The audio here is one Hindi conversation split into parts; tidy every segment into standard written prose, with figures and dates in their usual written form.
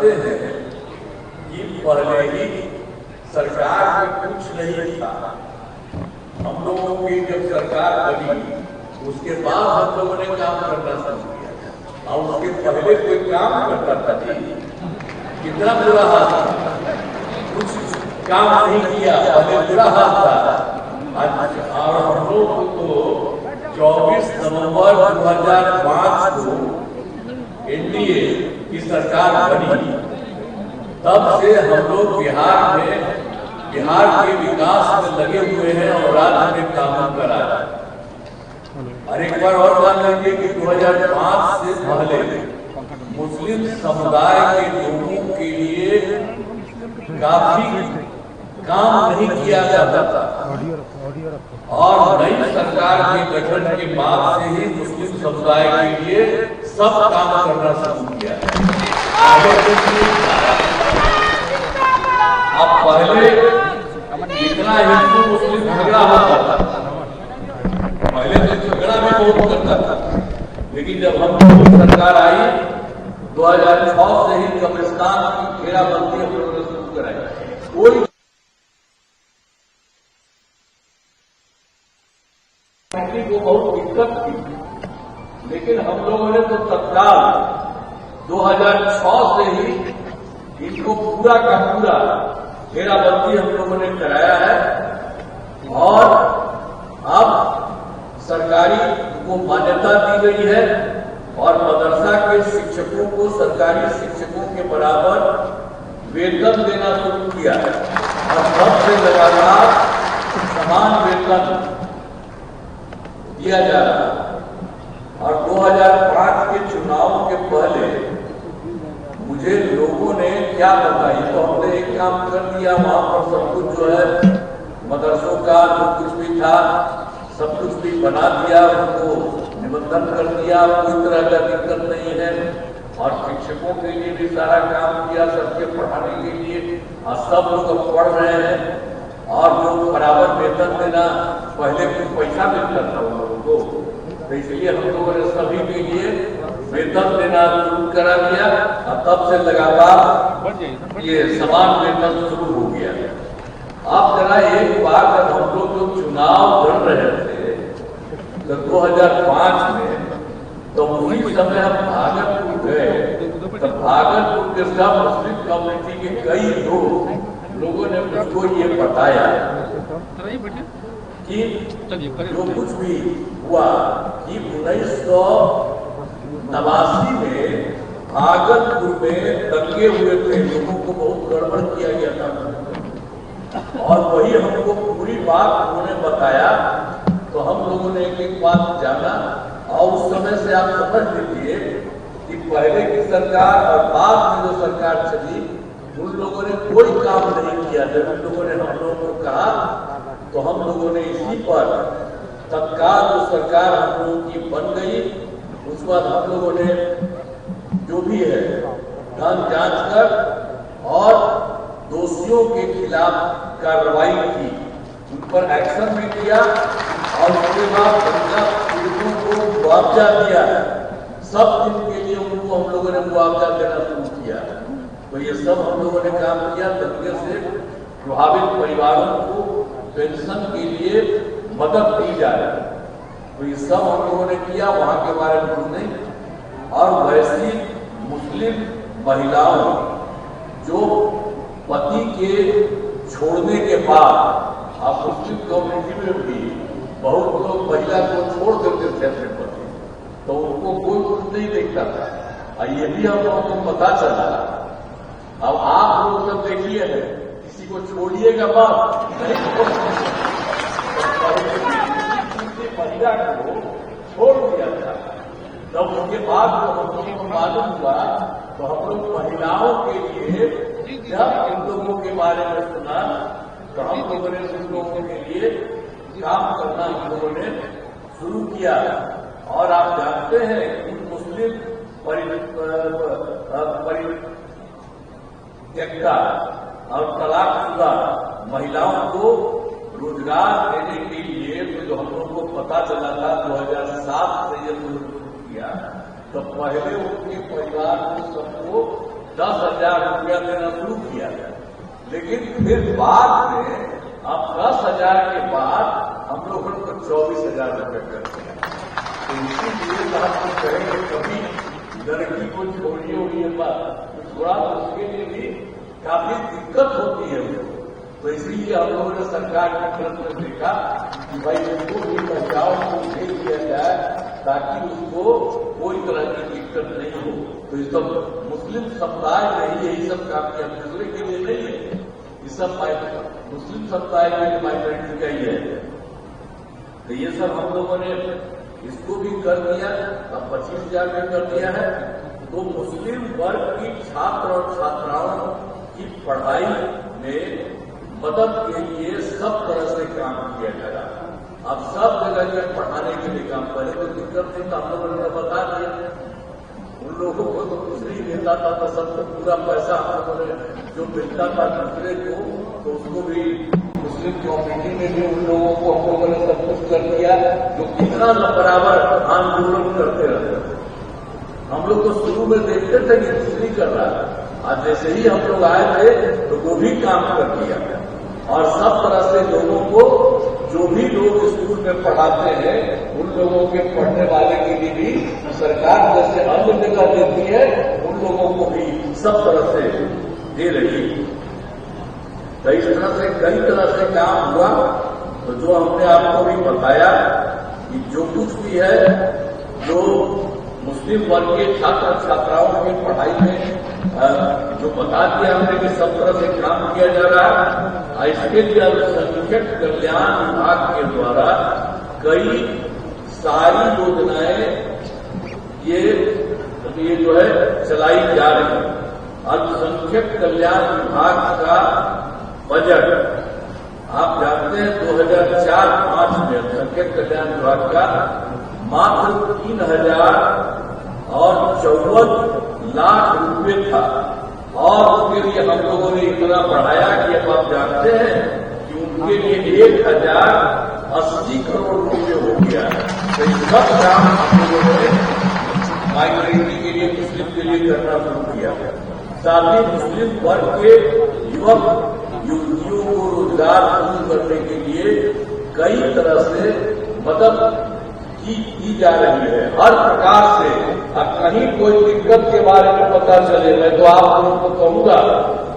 जानते हैं कि पहले ही सरकार में कुछ नहीं था। हम लोगों की जब सरकार बनी उसके बाद हम लोगों ने काम करना शुरू किया और उसके पहले कोई काम करता था जी, कितना बुरा हाल था, कुछ काम नहीं किया, पहले बुरा हाल था। और हम लोग को 24 नवंबर 2005 को एनडीए की सरकार बनी, तब से हम लोग बिहार के विकास में लगे हुए हैं और राज्य में काम करा रहे हैं। और एक बार और जान लीजिए कि 2005 से पहले मुस्लिम समुदाय के लोगों के लिए काफी काम नहीं किया जाता था और नई सरकार के गठन के बाद से ही मुस्लिम समुदाय के लिए सब काम करना शुरू किया। अब पहले इतना हिंदू मुस्लिम झगड़ा होता था, पहले तो झगड़ा भी बहुत करता था, लेकिन जब हम लोगों की सरकार आई 2006 से ही कब्रिस्तान की घेराबंदी हम लोगों ने शुरू कराई। कोई को बहुत दिक्कत थी, लेकिन हम लोगों ने तो तत्काल 2006 से ही इनको पूरा का पूरा घेराबंदी हम लोगों ने कराया है और अब सरकारी को मान्यता दी गई है और मदरसा के शिक्षकों को सरकारी शिक्षकों के बराबर वेतन देना शुरू किया है और सबसे लगातार समान वेतन दिया जा रहा है। और 2005 के चुनाव के पहले मुझे लोगों ने क्या बताया, तो हमने एक काम कर दिया, वहां पर सब कुछ जो है मदरसों का जो कुछ भी था सब कुछ भी बना दिया, उनको निबंधन कर दिया, कोई तरह का दिक्कत नहीं है और शिक्षकों के लिए भी सारा काम किया, सबके पढ़ाने के लिए, और सब लोग अब पढ़ रहे हैं और लोग बराबर वेतन देना, पहले कुछ पैसा मिलता था उन लोगों को, तो इसलिए हम लोगों ने सभी के लिए वेतन देना शुरू करा दिया और तब से लगातार ये समान वेतन शुरू हो गया। आप जरा एक बार जब हम लोग जो चुनाव लड़ रहे थे तो 2005 में, तो उसी समय हम भागलपुर गए, तो भागलपुर के सब मुस्लिम कम्युनिटी के कई लोगों ने मुझको ये बताया कि जो कुछ भी हुआ कि 1989 में भागलपुर में दंगे हुए थे, लोगों को बहुत गड़बड़ किया गया था और वही हमको पूरी बात उन्होंने बताया। तो हम लोगों ने एक एक बात जाना और उस समय से आप समझ लीजिए कि पहले की सरकार और बाद में जो सरकार चली उन लोगों ने कोई काम नहीं किया। जब उन लोगों ने हम लोगों को कहा तो हम लोगों ने इसी पर तत्काल जो सरकार हम लोगों की बन गई, उसके बाद हम लोगों ने जो भी है जांच कर और दोषियों के खिलाफ कार्रवाई की, उन पर एक्शन भी किया और उसके बाद पीड़ितों को मुआवजा दिया है। सब दिन के लिए उनको हम लोगों ने मुआवजा देना शुरू किया। तो ये सब हम लोगों ने काम किया। दंगे से प्रभावित परिवारों को पेंशन के लिए मदद दी जा रही है, तो ये सब हम लोगों ने किया। वहां के बारे में कुछ नहीं। और वैसी मुस्लिम महिलाओं जो पति के छोड़ने के बाद, आप मुस्लिम कम्युनिटी में भी बहुत लोग महिला को छोड़ देते थे अपने पति, तो उनको कोई कुछ नहीं देखता था और ये भी हम लोगों को पता चला। अब आप लोग जब देखिए किसी को छोड़िएगा बात महिला को छोड़ दिया था, जब उसके बाद हम लोगों को मालूम हुआ तो हम लोग महिलाओं के लिए जब इन लोगों के बारे में सुना तो हम लोगों ने उन लोगों के लिए काम करना हम लोगों ने शुरू किया। और आप जानते हैं कि मुस्लिम परित्यक्ता और तलाकशुदा महिलाओं को रोजगार देने के लिए तो जो हम लोग को पता चला था 2007 से ये शुरू किया, तो पहले उनके परिवार को सबको 10,000 10,000 रुपया देना शुरू किया, लेकिन फिर बाद में अब 10,000 के बाद हम लोगों को 24,000 रुपये कर दिया। तो इसीलिए आप लोग कहेंगे कभी लड़की को छोड़िए हुई बात, तो थोड़ा उसके लिए भी काफी दिक्कत होती है उनको। तो इसलिए हम लोगों ने सरकार की तरफ से देखा कि भाई उसको भी बचाव को दे दिया जाए ताकि उसको कोई तरह की दिक्कत नहीं हो। तो ये सब मुस्लिम समुदाय ने यही सब काम किया, दूसरे के लिए नहीं है, ये सब मुस्लिम समुदाय के लिए माइनॉरिटी का ही है। तो ये सब हम लोगों ने इसको भी कर दिया, अब 25,000 में कर दिया है। तो मुस्लिम वर्ग की छात्र और छात्राओं की पढ़ाई में मदद के लिए सब तरह से काम किया जा रहा है। अब सब जगह के पढ़ाने के लिए काम, पहले तो दिक्कत नहीं, तो हम लोगों ने बता दिया। उन लोगों को तो कुछ नहीं मिलता था, तो सबको पूरा पैसा हम लोगों ने जो मिलता था दूसरे को, तो उसको भी मुस्लिम कम्युनिटी में भी उन लोगों को हम लोगों ने सब कुछ कर दिया, जो कितना बराबर आंदोलन करते रहते थे। हम लोग तो शुरू में देखते थे कि कुछ नहीं कर रहा है, आज जैसे ही हम लोग आए थे तो वो भी काम कर दिया। और सब तरह से लोगों को, जो भी लोग स्कूल में पढ़ाते हैं, उन लोगों के पढ़ने वाले के लिए भी सरकार जैसे अन्य जगह देती है, उन लोगों को भी सब तरह से दे रही है। तो इस तरह से कई तरह से काम हुआ। तो जो हमने आपको भी बताया कि जो कुछ भी है, जो मुस्लिम वर्ग के छात्र छात्राओं की पढ़ाई में जो बता दिया हमने कि सब तरह से काम किया जा रहा है, इसके लिए अल्पसंख्यक कल्याण विभाग के द्वारा कई सारी योजनाएं ये जो है चलाई जा रही है। अल्पसंख्यक कल्याण विभाग का बजट आप जानते हैं 2004-05 में अल्पसंख्यक कल्याण विभाग का मात्र 3,054 लाख रुपए था, और उसके लिए हम लोगों ने इतना बढ़ाया कि अब आप जानते हैं कि उनके लिए 1,080 करोड़ रुपए हो गया है। तो इस सब काम हम लोगों ने माइनॉरिटी के लिए, मुस्लिम के लिए करना शुरू किया। साथ ही मुस्लिम वर्ग के युवक युवतियों को रोजगार शुरू करने के लिए कई तरह से मदद की जा रही है, हर प्रकार से। अब कहीं कोई दिक्कत के बारे में पता चले, मैं तो आप लोगों को कहूंगा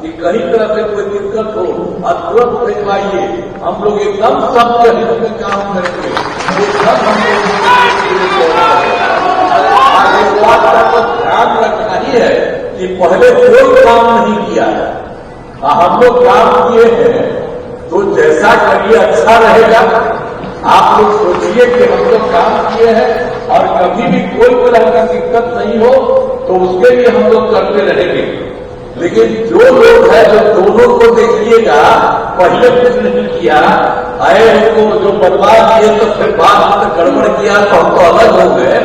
कि कहीं तरह से कोई दिक्कत हो और तुरंत भिजवाइए, हम लोग एकदम सबके हित में काम करेंगे। सब हम लोग बात का तो ध्यान रखना ही है कि पहले कोई काम नहीं किया है, हम लोग काम किए हैं, तो जैसा करिए अच्छा रहेगा। आप लोग सोचिए कि हम लोग काम किए हैं और कभी भी कोई तरह का दिक्कत नहीं हो, तो उसके लिए हम लोग करते रहेंगे। लेकिन जो लोग हैं, जो दोनों को देखिएगा, पहले कुछ नहीं किया, आए उनको जो बदला दिए, तो फिर बाद में गड़बड़ किया तो हम तो अलग हो गए,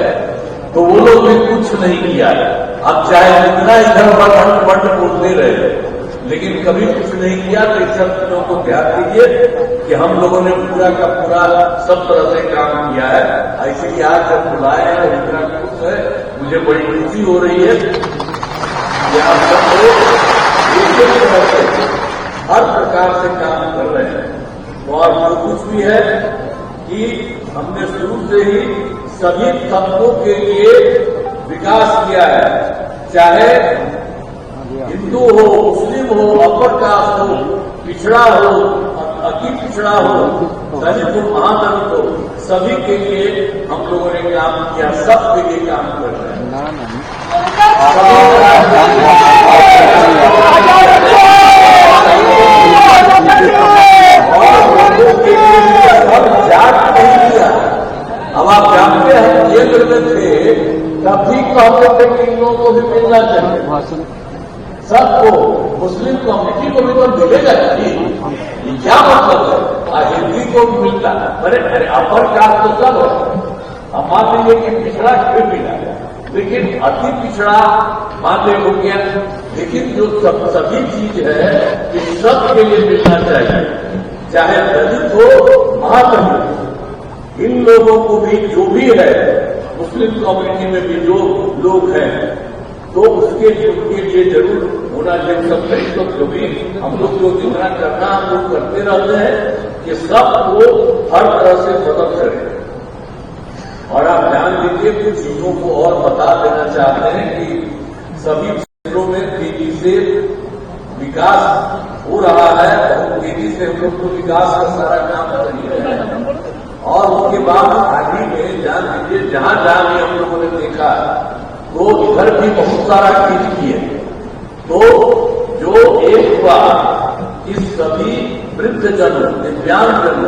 तो वो लोग भी कुछ नहीं किया। अब चाहे जितना इधर बंड बोलते रहे, लेकिन कभी कुछ नहीं किया। तो इन सब चीजों को ध्यान दीजिए कि हम लोगों ने पूरा का पूरा सब तरह से काम किया है। ऐसे ही आज जब बुलाए हैं और इतना खुश है, मुझे बड़ी खुशी हो रही है कि आप सब लोग एक तरह से हर प्रकार से काम कर रहे हैं। और जो कुछ भी है कि हमने शुरू से ही सभी तबकों के लिए विकास किया है, चाहे हिंदू हो, मुस्लिम हो, अपर कास्ट हो, पिछड़ा हो, अति पिछड़ा हो, दलित हो, महादलित हो, सभी के लिए हम लोगों ने काम किया, सबके लिए काम कर रहे हैं। जाट नहीं किया। अब आप जानते हैं केंद्र में थे, तभी तो हम लोग इन लोगों को भी मिलना चाहिए, सबको, मुस्लिम कम्युनिटी को भी तो मिलेगा नहीं। ये क्या मतलब है? हिंदी को भी मिलता है, अरे अपर कास्ट तो सब है। अब मान लीजिए कि पिछड़ा क्यों मिला, लेकिन अति पिछड़ा मान हो गया, लेकिन जो सभी चीज है कि सबके लिए मिलना चाहिए, चाहे दलित हो, महादलित, इन लोगों को भी जो भी है, मुस्लिम कम्युनिटी में भी जो लोग हैं, तो उसके लिए जरूर होना चाहिए। सब नहीं तो कभी हम लोग जो जितना करना हम लोग करते रहते हैं कि सबको हर तरह से मदद करें। और आप ध्यान दीजिए, कुछ चीजों को और बता देना चाहते हैं कि सभी क्षेत्रों में तेजी से विकास हो रहा है। बहुत तेजी से हम लोग को विकास का सारा काम कर रही है। और उसके बाद हाल ही में जान दीजिए, जहां जहां भी हम लोगों ने देखा तो इधर भी बहुत सारा चीज किए। तो जो एक बार इस सभी वृद्धजन, दिव्यांगजन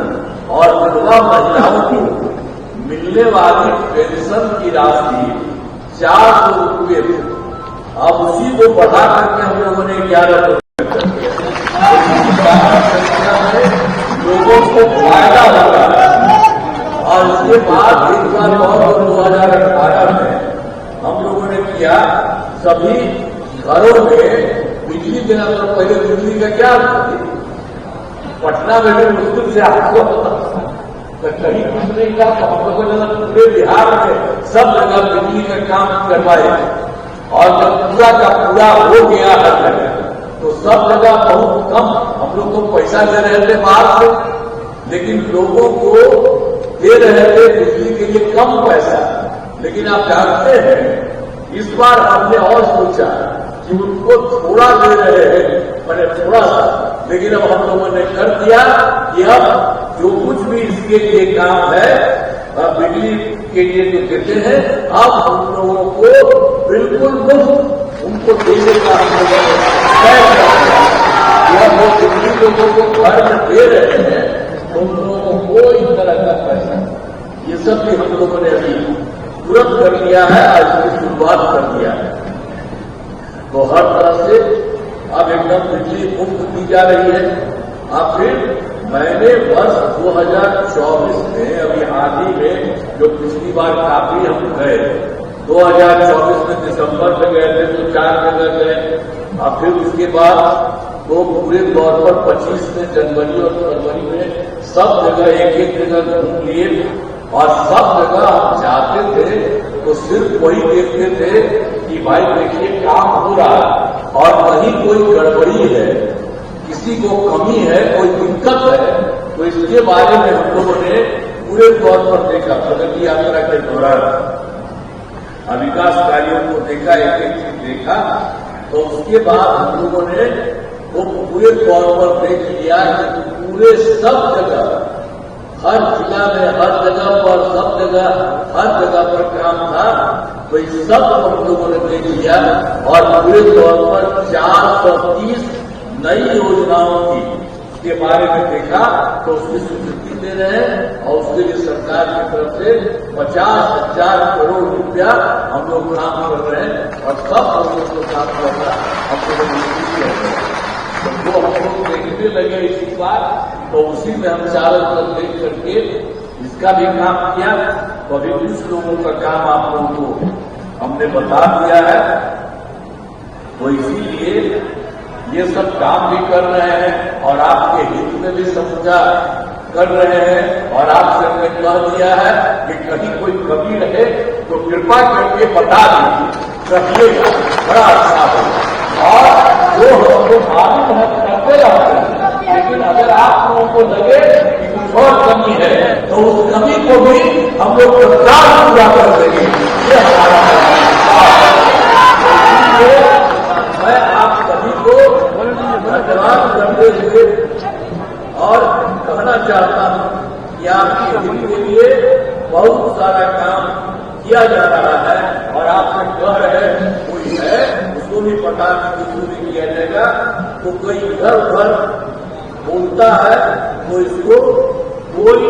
और विधवा महिलाओं को मिलने वाली पेंशन की राशि 400 रुपये थी, अब उसी को बढ़ा करके हम लोगों ने 11 रुपये कर दिया। लोगों को फायदा होगा। और उसके बाद एक बार और 2018 में हम लोगों ने किया, सभी घरों में बिजली देना। तो पहले बिजली का क्या पटना में भी मुश्किल से आपको कहीं कुछ नहीं था, तो हम लोगों ने पूरे बिहार में सब जगह बिजली का काम करवाए। और जब पूरा का पूरा हो गया हर जगह, तो सब जगह बहुत कम हम लोग को पैसा दे रहे थे बाहर से, लेकिन लोगों को दे रहे थे बिजली के लिए कम पैसा। लेकिन आप जानते हैं, इस बार हमने और सोचा कि उनको थोड़ा दे रहे हैं, मैंने थोड़ा सा, लेकिन अब हम लोगों ने कर दिया कि अब जो कुछ भी इसके लिए काम है, बिजली के लिए जो देते हैं, अब हम लोगों को बिल्कुल मुफ्त उनको देने का हम लोगों ने तय कर दिया। यह वो बिजली लोगों को घर में दे रहे हैं, उन लोगों को इस तरह का पैसा, ये सब भी हम लोगों ने अभी तुरंत कर लिया है, आज की शुरुआत कर दिया है। तो हर तरह से अब एकदम बिजली मुफ्त दी जा रही है। अब फिर मैंने वर्ष 2024 में, अभी हाल ही में, जो पिछली बार काफी हम गए, 2024 में दिसंबर में गए थे तो 4 जगह गए। अब फिर उसके बाद तो पूरे तौर पर 25 में, जनवरी और फरवरी में सब जगह एक एक जगह घूम लिए। और सब जगह हम जाते थे तो सिर्फ वही देखते थे कि भाई देखिए काम हो रहा है, और कहीं कोई गड़बड़ी है, किसी को कमी है, कोई दिक्कत है, तो इसके बारे में हम लोगों ने पूरे तौर पर देखा। प्रगति यात्रा के दौरान विकास कार्यों को देखा, एक एक चीज देखा। तो उसके बाद हम लोगों ने वो पूरे तौर पर देख लिया कि पूरे सब जगह, हर जिला में, हर जगह पर, सब जगह, हर जगह पर काम था। तो इस सब हम लोगों ने देख लिया और पूरे तौर पर 430 नई योजनाओं के बारे में देखा। तो उसकी स्वीकृति दे रहे हैं और उसके लिए सरकार की तरफ से 50,000 करोड़ रुपया हम लोग काम कर रहे हैं। और सब लोगों को काम करना हम लोगों ने तो जो हम लोग देखने लगे इसी बार, तो उसी में हम चारों तरफ देख करके इसका भी काम किया। तो अभी कुछ लोगों का काम आप लोगों को हमने बता दिया है। तो इसीलिए ये सब काम भी कर रहे हैं और आपके हित में भी समझा कर रहे हैं। और आपसे हमने कह दिया है कि कहीं कोई कमी रहे तो कृपा करके बता दीजिए, रखिएगा, बड़ा अच्छा होगा। और जो हमको मालूम है करते रहते हैं, लेकिन अगर आप लोगों को लगे कि कुछ और कमी है तो उस कमी को भी हम लोग तत्काल पूरा कर देंगे। ये हमारा मैं आप सभी को धन्यवाद करते हुए और कहना चाहता हूं कि आपके हित के लिए बहुत सारा काम किया जा रहा है। और आपसे कह रहे हैं कोई है उसको भी पता नहीं भी किया जाएगा। तो कोई इधर उधर बोलता है तो इसको कोई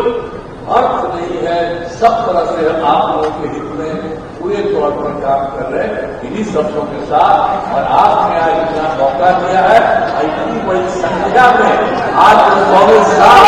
अर्थ नहीं है। सब तरह से आप लोगों के हित में पूरे तौर पर काम कर रहे हैं इन्हीं शब्दों के साथ। और आपने आज इतना मौका दिया है, इतनी बड़ी संख्या में आज 24 साल